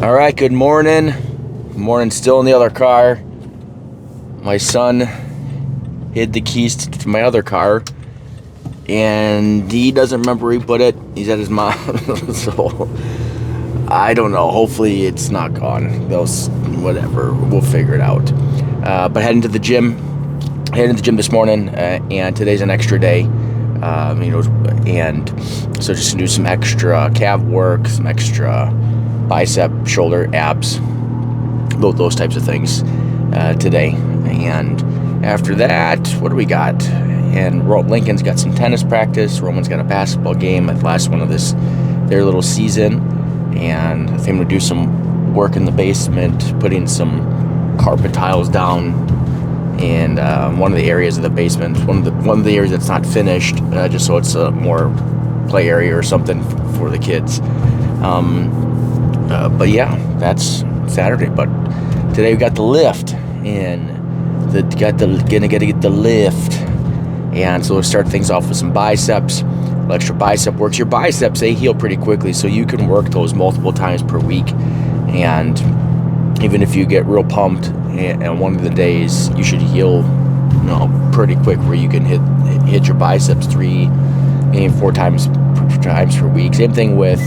All right, good morning. Good morning, still in the other car. My son hid the keys to my other car, and he doesn't remember where he put it. He's at his mom, so I don't know. Hopefully it's not gone. Whatever, we'll figure it out. But heading to the gym. Heading to the gym this morning, and today's an extra day. And so just to do some extra calf work, some extra bicep, shoulder, abs, those types of things today. And after that, what do we got? And Lincoln's got some tennis practice. Roman's got a basketball game at the last one of their little season. And I think I'm gonna do some work in the basement, putting some carpet tiles down in one of the areas of the basement, one of the areas that's not finished, just so it's a more play area or something for the kids. But yeah, that's Saturday. But today we got the lift, and gonna get the lift, and so we'll start things off with some biceps. Extra bicep works. Your biceps, they heal pretty quickly, so you can work those multiple times per week. And even if you get real pumped and one of the days, you should heal, pretty quick, where you can hit your biceps 3, maybe 4 times per week. Same thing with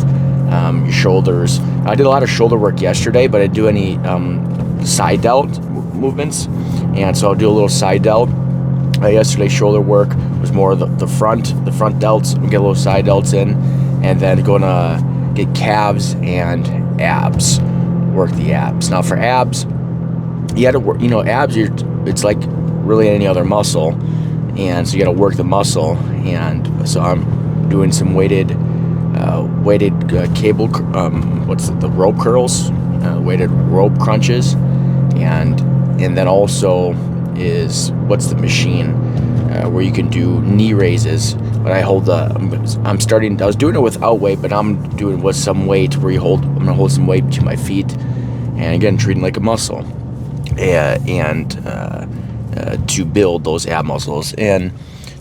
your shoulders. I did a lot of shoulder work yesterday, but I didn't do any side delt movements, and so I'll do a little side delt. Yesterday's shoulder work was more the front delts. We get a little side delts in, and then gonna get calves and abs. Work the abs. Now for abs, you got to work. Abs. It's like really any other muscle, and so you got to work the muscle. And so I'm doing some weighted cable. The rope curls, weighted rope crunches, and then also is the machine where you can do knee raises. But I was doing it without weight, but I'm doing with some weight where I'm gonna hold some weight to my feet, and again treating like a muscle, and to build those ab muscles. And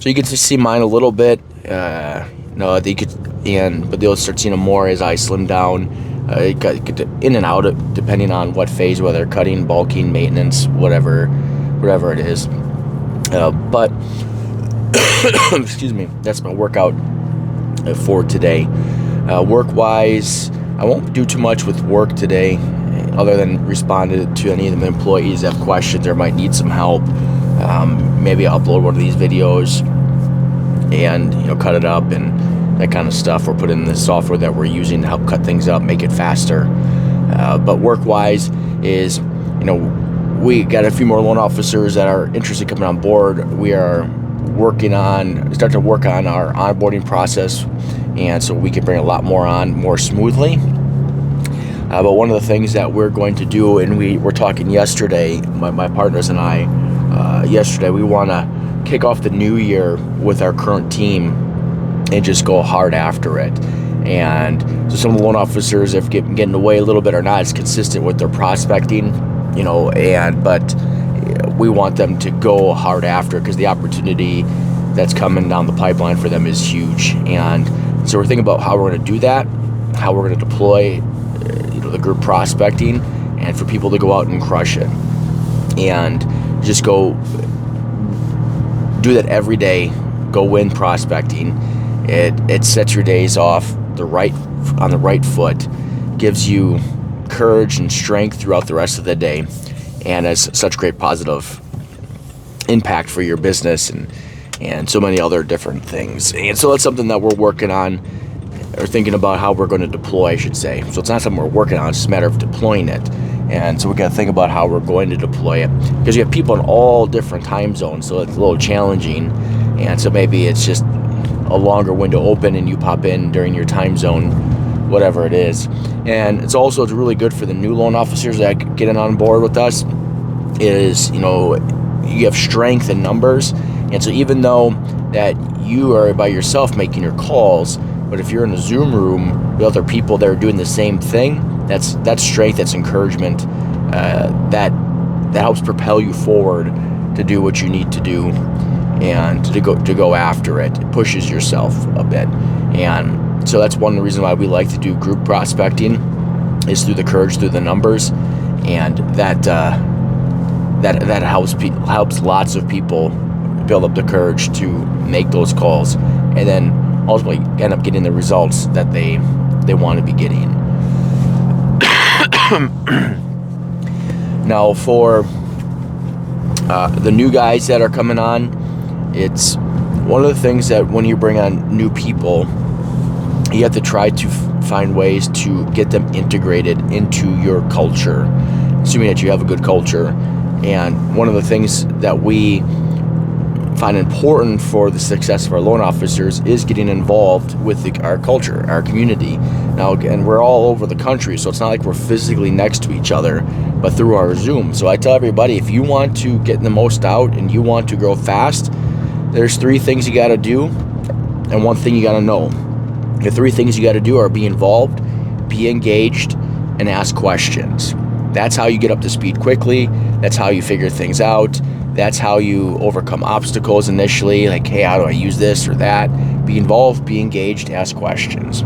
so you get to see mine a little bit. But they'll start seeing them more as I slim down. Get in and out depending on what phase, whether cutting, bulking, maintenance, whatever it is. But excuse me, that's my workout for today. Work-wise, I won't do too much with work today, other than respond to any of the employees that have questions or might need some help. Maybe upload one of these videos and cut it up and that kind of stuff, or put in the software that we're using to help cut things up, make it faster. But work-wise is, we got a few more loan officers that are interested in coming on board. We are starting to work on our onboarding process, and so we can bring a lot more on more smoothly. But one of the things that we're going to do, and we were talking yesterday, my partners and I, yesterday, we want to kick off the new year with our current team and just go hard after it. And so some of the loan officers, if getting away a little bit or not, is consistent with their prospecting, but we want them to go hard after it, because the opportunity that's coming down the pipeline for them is huge. And so we're thinking about how we're going to do that, how we're going to deploy the group prospecting, and for people to go out and crush it, and just go do that every day. Go win prospecting. It sets your days off on the right foot, gives you courage and strength throughout the rest of the day, and has such great positive impact for your business and so many other different things. And so that's something that we're working on, or thinking about how we're going to deploy, I should say. So it's not something we're working on, it's just a matter of deploying it. And so we got to think about how we're going to deploy it, because you have people in all different time zones, so it's a little challenging. And so maybe it's just a longer window open and you pop in during your time zone, whatever it is. And it's really good for the new loan officers that get on board with us, is you have strength in numbers. And so even though that you are by yourself making your calls, but if you're in a Zoom room with other people that are doing the same thing, that's strength, that's encouragement, that helps propel you forward to do what you need to do, and to go after it. It pushes yourself a bit. And so that's one reason why we like to do group prospecting, is through the courage, through the numbers, and that helps lots of people build up the courage to make those calls, and then ultimately end up getting the results that they want to be getting. Now, for the new guys that are coming on, it's one of the things that when you bring on new people, you have to try to find ways to get them integrated into your culture, assuming that you have a good culture. And one of the things that we find important for the success of our loan officers is getting involved with our culture, our community. Now, again, we're all over the country, so it's not like we're physically next to each other, but through our Zoom. So I tell everybody, if you want to get the most out and you want to grow fast, there's 3 things you got to do and 1 thing you got to know. The 3 things you got to do are be involved, be engaged, and ask questions. That's how you get up to speed quickly. That's how you figure things out. That's how you overcome obstacles initially, like, hey, how do I use this or that? Be involved, be engaged, ask questions.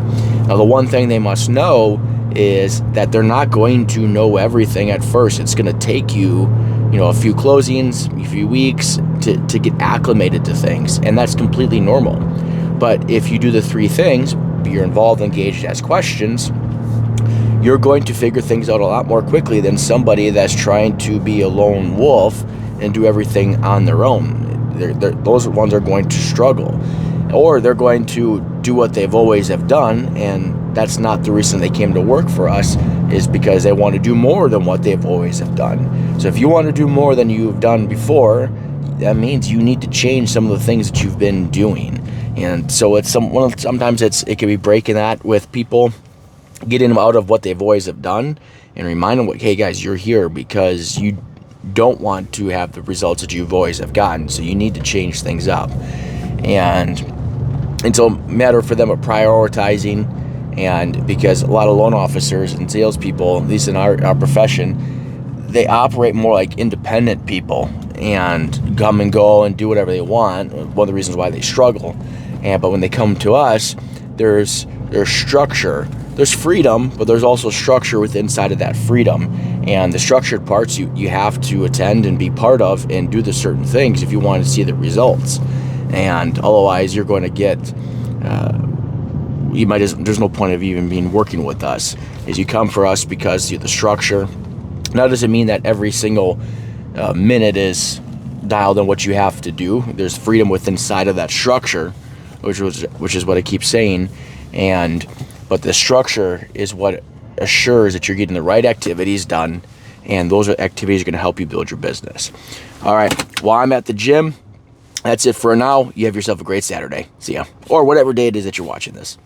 Now, the one thing they must know is that they're not going to know everything at first. It's going to take you, a few closings, a few weeks to get acclimated to things, and that's completely normal. But if you do the 3 things, you're involved, engaged, ask questions, you're going to figure things out a lot more quickly than somebody that's trying to be a lone wolf and do everything on their own. Those ones are going to struggle, or they're going to do what they've always have done, and that's not the reason they came to work for us, is because they want to do more than what they've always have done. So if you want to do more than you've done before, that means you need to change some of the things that you've been doing. And so sometimes it can be breaking that with people, getting them out of what they've always have done and remind them, hey guys, you're here because you don't want to have the results that you've always have gotten, so you need to change things up. And so a matter for them of prioritizing, and because a lot of loan officers and salespeople, at least in our profession, they operate more like independent people and come and go and do whatever they want. One of the reasons why they struggle. But when they come to us, there's structure. There's freedom, but there's also structure within inside of that freedom. And the structured parts you have to attend and be part of and do the certain things if you want to see the results. And otherwise, you're going to get, there's no point of even being working with us. Is you come for us because the structure. Now, doesn't mean that every single minute is dialed in what you have to do. There's freedom within inside of that structure, which is what I keep saying. But the structure is what assures that you're getting the right activities done, and those activities are going to help you build your business. All right, while I'm at the gym, that's it for now. You have yourself a great Saturday. See ya. Or whatever day it is that you're watching this.